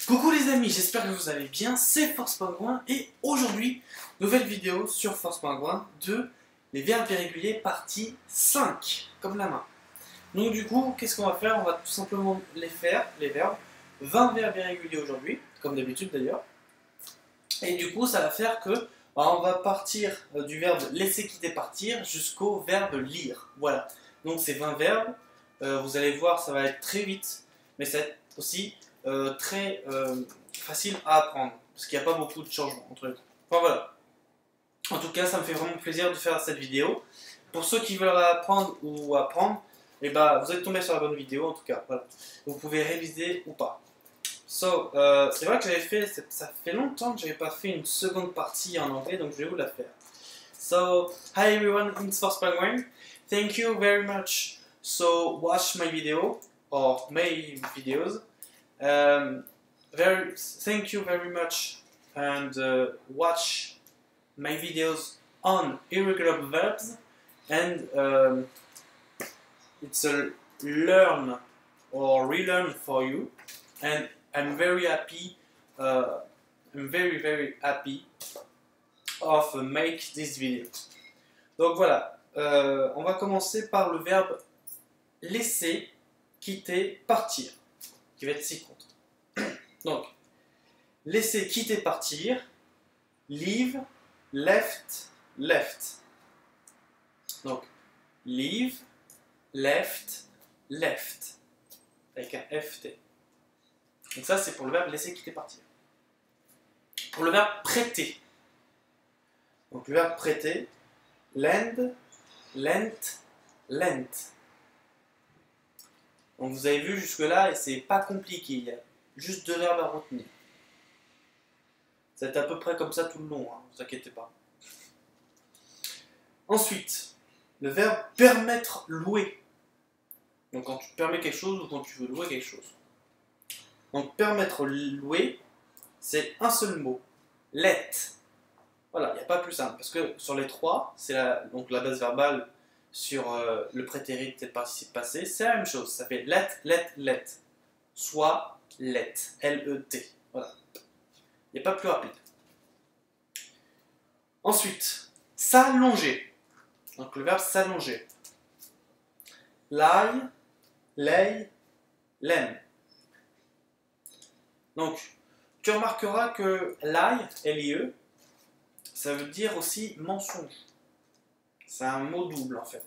Coucou les amis, j'espère que vous allez bien, c'est Force Pingouin et aujourd'hui, nouvelle vidéo sur Force Pingouin de les verbes irréguliers partie 5, comme la main. Donc du coup, qu'est-ce qu'on va faire? On va tout simplement les faire, les verbes, 20 verbes irréguliers aujourd'hui, comme d'habitude d'ailleurs. Et du coup, ça va faire que on va partir du verbe laisser quitter partir jusqu'au verbe lire. Voilà, donc c'est 20 verbes, vous allez voir, ça va être très vite, mais ça va être aussi très facile à apprendre, parce qu'il n'y a pas beaucoup de changements entre les deux. Enfin voilà. En tout cas, ça me fait vraiment plaisir de faire cette vidéo. Pour ceux qui veulent apprendre ou apprendre, eh ben, vous êtes tombé sur la bonne vidéo en tout cas. Voilà. Vous pouvez réviser ou pas. C'est vrai que ça fait longtemps que j'avais pas fait une seconde partie en anglais, donc je vais vous la faire. So, hi everyone, it's Force Pingouin. Thank you very much. So, watch my video or my videos. Thank you very much and watch my videos on irregular verbs and it's a learn or relearn for you and I'm very happy I'm very happy of make this video. Donc voilà, on va commencer par le verbe laisser, quitter, partir qui va être ci contre. Donc, laisser, quitter, partir, leave, left, left. Donc, leave, left, left. Avec un FT. Donc ça, c'est pour le verbe laisser, quitter, partir. Pour le verbe prêter. Donc, le verbe prêter, lend, lent, lent. Donc, vous avez vu jusque-là, et c'est pas compliqué. Il y a juste deux verbes à retenir. Ça va être à peu près comme ça tout le long, hein, ne vous inquiétez pas. Ensuite, le verbe permettre, louer. Donc quand tu permets quelque chose ou quand tu veux louer quelque chose. Donc permettre, louer, c'est un seul mot. Let. Voilà, il n'y a pas plus simple. Parce que sur les trois, c'est donc la base verbale sur le prétérit et le participe passé, c'est la même chose. Ça fait let, let, let. Soit let. L-E-T. Voilà. Il n'y a pas plus rapide. Ensuite, s'allonger. Donc le verbe s'allonger. Lie, lay, len. Donc, tu remarqueras que lie, L-I-E, ça veut dire aussi mensonge. C'est un mot double en fait.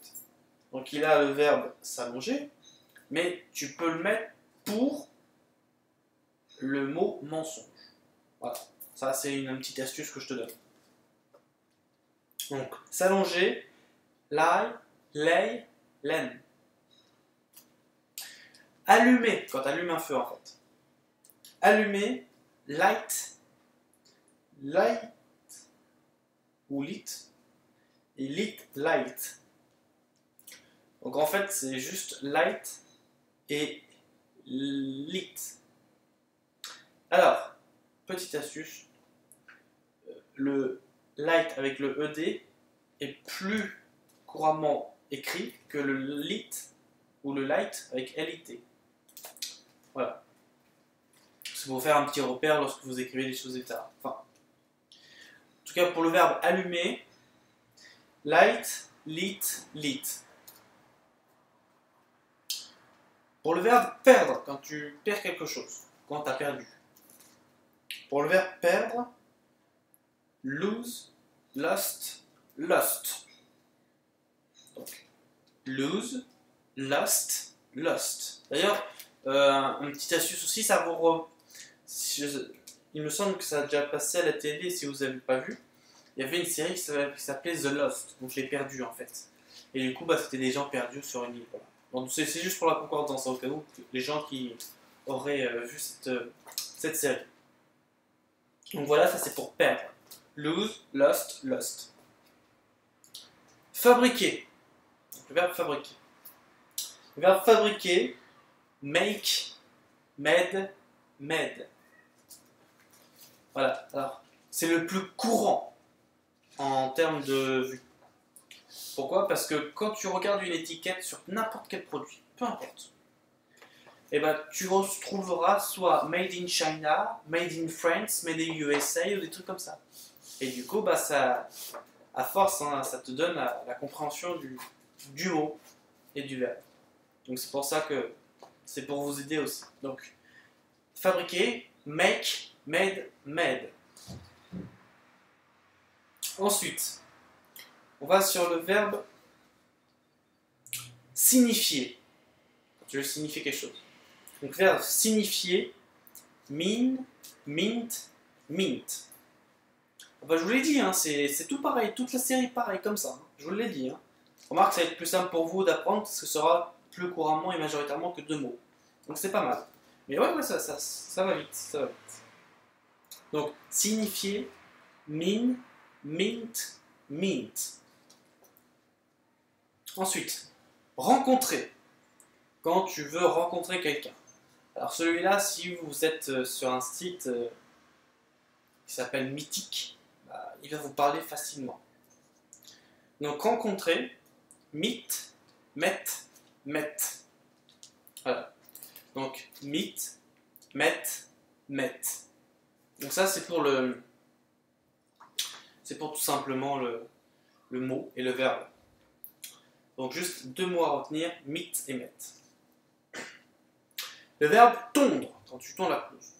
Donc il a le verbe s'allonger, mais tu peux le mettre pour le mot mensonge. Voilà, ça c'est une petite astuce que je te donne. Donc, s'allonger, lie, lay, len. Allumer, quand tu allumes un feu en fait. Allumer, light, light, ou lit, et lit, light. Donc en fait, c'est juste light et lit. Alors, petite astuce, le light avec le ED est plus couramment écrit que le lit ou le light avec LIT. Voilà. C'est pour faire un petit repère lorsque vous écrivez des choses, etc. Enfin, en tout cas, pour le verbe allumer, light, lit, lit. Pour le verbe perdre, quand tu perds quelque chose, quand tu as perdu. Pour le verbe perdre, lose, lost, lost. Donc, lose, lost, lost. D'ailleurs, une petite astuce aussi, ça vous... Il me semble que ça a déjà passé à la télé, si vous n'avez pas vu. Il y avait une série qui s'appelait The Lost, donc je l'ai perdu en fait. Et du coup, c'était des gens perdus sur une île. Voilà. Donc c'est juste pour la concordance, au cas où les gens qui auraient vu cette série. Donc voilà, ça c'est pour perdre. Lose, lost, lost. Fabriquer. Donc, le verbe fabriquer. Le verbe fabriquer, make, made, made. Voilà, alors c'est le plus courant en termes de vue. Pourquoi? Parce que quand tu regardes une étiquette sur n'importe quel produit, peu importe, et ben, tu retrouveras soit Made in China, Made in France, Made in USA ou des trucs comme ça. Et du coup, bah, ça, à force, hein, ça te donne la compréhension du mot et du verbe. Donc c'est pour ça que c'est pour vous aider aussi. Donc, fabriquer, make, made, made. Ensuite, on va sur le verbe signifier. Quand tu veux signifier quelque chose. Donc, verbe signifier, mean, mint, mint. Enfin, je vous l'ai dit, hein, c'est tout pareil, toute la série pareil, comme ça. Hein, je vous l'ai dit. Hein. Remarque, ça va être plus simple pour vous d'apprendre parce que ce sera plus couramment et majoritairement que 2 mots. Donc c'est pas mal. Mais ouais, ça va vite, ça va vite. Donc, signifier, mean, mint, mint. Ensuite, rencontrer. Quand tu veux rencontrer quelqu'un. Alors celui-là, si vous êtes sur un site qui s'appelle Mythique, bah, il va vous parler facilement. Donc rencontrer, meet, met, met. Voilà. Donc meet, met, met. Donc ça c'est pour tout simplement le mot et le verbe. Donc juste 2 mots à retenir, meet et met. Le verbe tondre, quand tu tonds la pelouse.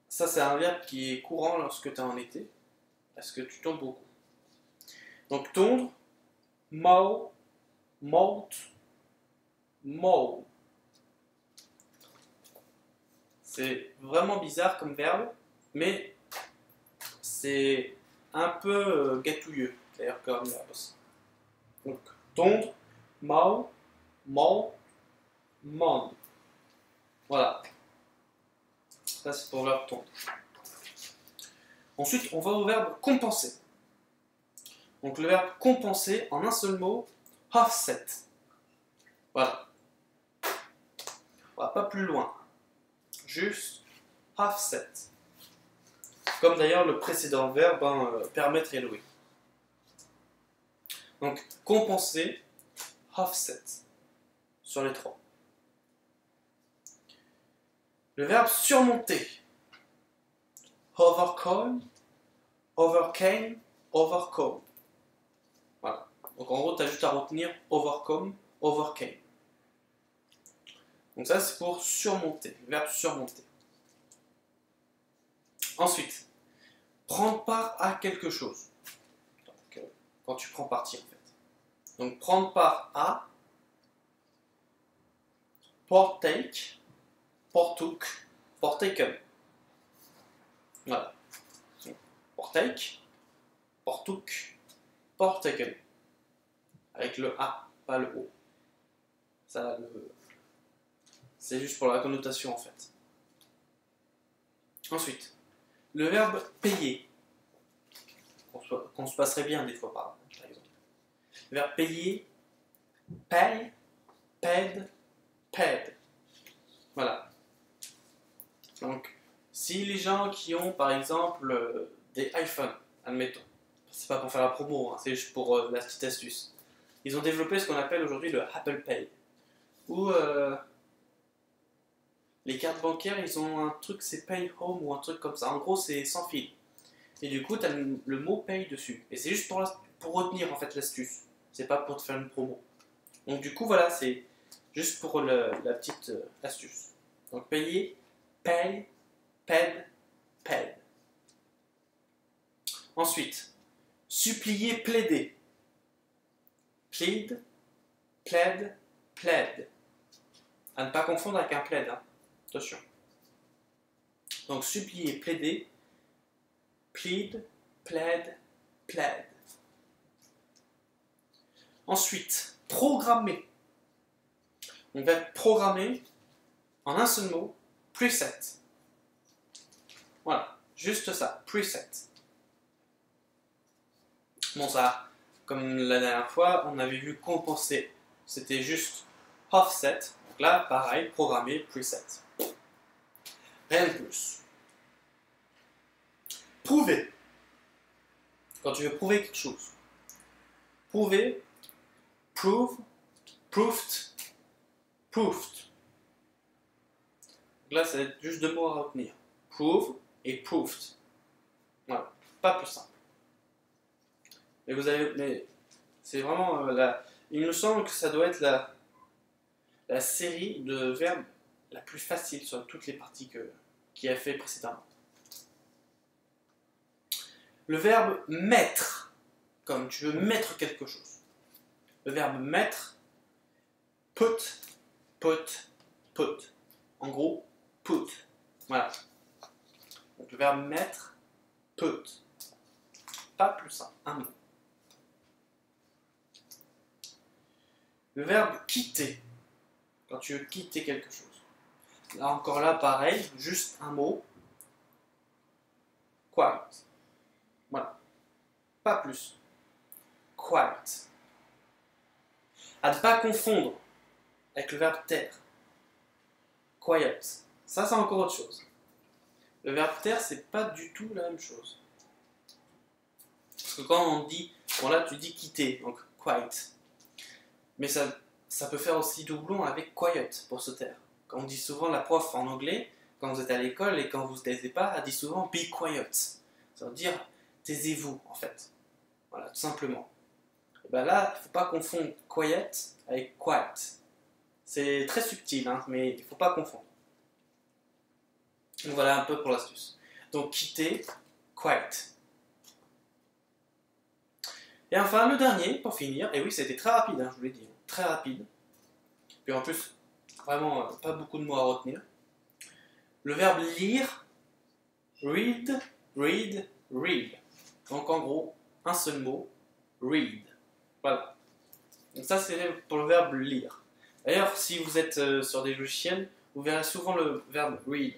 Ça c'est un verbe qui est courant lorsque tu es en été, parce que tu tonds beaucoup. Donc tondre, mow, molt, mow. C'est vraiment bizarre comme verbe, mais c'est un peu gâtouilleux, d'ailleurs, comme verbe aussi. Donc tondre, mow, mow, mow. Voilà. Ça c'est pour le verbe tondre. Ensuite, on va au verbe compenser. Donc le verbe compenser en un seul mot, offset. Voilà. On va pas plus loin. Juste offset. Comme d'ailleurs le précédent verbe, hein, permettre et louer. Donc compenser, offset. Sur les 3. Le verbe surmonter. Overcome, overcame, overcome. Voilà. Donc en gros, tu as juste à retenir overcome, overcame. Donc ça, c'est pour surmonter, le verbe surmonter. Ensuite, prendre part à quelque chose. Donc, quand tu prends parti, en fait. Donc prendre part à, partake, partook, partaken. Voilà. Partake, partook, partaken. Avec le A, pas le O. Ça, c'est juste pour la connotation en fait. Ensuite, le verbe payer. Qu'on se passerait bien des fois par exemple. Le verbe payer, paye, paid, paid. Voilà. Donc, si les gens qui ont par exemple des iPhones, admettons, c'est pas pour faire la promo, hein, c'est juste pour la petite astuce. Ils ont développé ce qu'on appelle aujourd'hui le Apple Pay. Où les cartes bancaires, ils ont un truc, c'est Pay Home ou un truc comme ça. En gros, c'est sans fil. Et du coup, tu as le mot Pay dessus. Et c'est juste pour retenir en fait l'astuce. C'est pas pour te faire une promo. Donc du coup, voilà, c'est juste pour la petite astuce. Donc payer, pay, paid, paid. Ensuite, supplier, plaider. Plead, plaid, plaid. À ne pas confondre avec un plaid, hein. Attention. Donc supplier, plaider, plead, plaid, plaid. Ensuite, programmer. On va programmer en un seul mot, preset. Voilà, juste ça, preset. Bon ça, comme la dernière fois, on avait vu compenser. C'était juste offset. Donc là, pareil, programmer, preset. Rien de plus. Prouver. Quand tu veux prouver quelque chose. Prouver, prove, proved, proved. Là, ça va être juste deux mots à retenir. Prove et proved. Voilà, pas plus simple. Mais c'est vraiment il me semble que ça doit être la série de verbes la plus facile sur toutes les parties qu'il a fait précédemment. Le verbe mettre, comme tu veux mettre quelque chose. Le verbe mettre, put, put, put. En gros, put. Voilà. Donc le verbe mettre, put. Pas plus simple, un mot. Le verbe quitter, quand tu veux quitter quelque chose. Là encore là, pareil, juste un mot. Quiet. Voilà. Pas plus. Quiet. À ne pas confondre avec le verbe taire. Quiet. Ça, c'est encore autre chose. Le verbe taire, c'est pas du tout la même chose. Parce que quand on dit, bon là, tu dis quitter, donc quiet. Mais ça peut faire aussi doublon avec quiet pour se taire. Quand on dit souvent, la prof en anglais, quand vous êtes à l'école et quand vous ne vous taisez pas, elle dit souvent be quiet. Ça veut dire taisez-vous en fait. Voilà, tout simplement. Et ben là, il ne faut pas confondre quiet avec quiet. C'est très subtil, hein, mais il ne faut pas confondre. Donc voilà un peu pour l'astuce. Donc quitter, quiet. Et enfin, le dernier, pour finir, et oui, c'était très rapide, hein, je vous l'ai dit, très rapide. Puis en plus, vraiment, pas beaucoup de mots à retenir. Le verbe lire, read, read, read. Donc en gros, un seul mot, read. Voilà. Donc ça, c'est pour le verbe lire. D'ailleurs, si vous êtes sur des logiciels, vous verrez souvent le verbe read.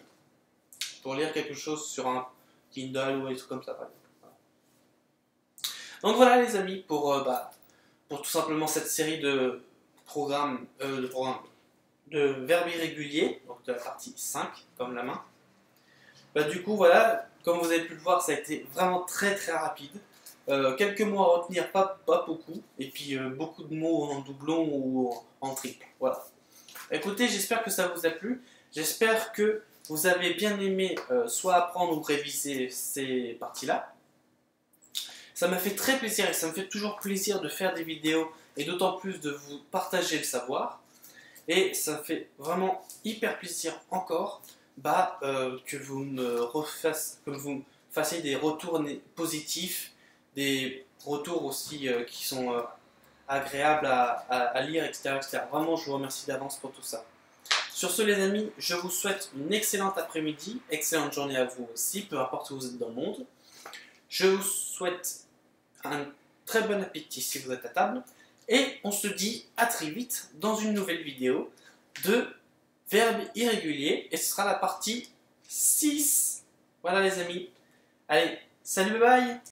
Pour lire quelque chose sur un Kindle ou des trucs comme ça, par exemple. Donc voilà les amis, pour tout simplement cette série de programmes, de verbes irréguliers, donc de la partie 5, comme la main. Du coup voilà, comme vous avez pu le voir, ça a été vraiment très très rapide. Quelques mots à retenir, pas beaucoup, et puis beaucoup de mots en doublon ou en triple. Voilà. Écoutez, j'espère que ça vous a plu, j'espère que vous avez bien aimé soit apprendre ou réviser ces parties-là. Ça m'a fait très plaisir et ça me fait toujours plaisir de faire des vidéos et d'autant plus de vous partager le savoir. Et ça me fait vraiment hyper plaisir encore que vous me fassiez des retours positifs, des retours aussi qui sont agréables à lire, etc., etc. Vraiment, je vous remercie d'avance pour tout ça. Sur ce les amis, je vous souhaite une excellente après-midi, excellente journée à vous aussi, peu importe où vous êtes dans le monde. Je vous souhaite un très bon appétit si vous êtes à table. Et on se dit à très vite dans une nouvelle vidéo de verbes irréguliers. Et ce sera la partie 6. Voilà les amis. Allez, salut, bye bye.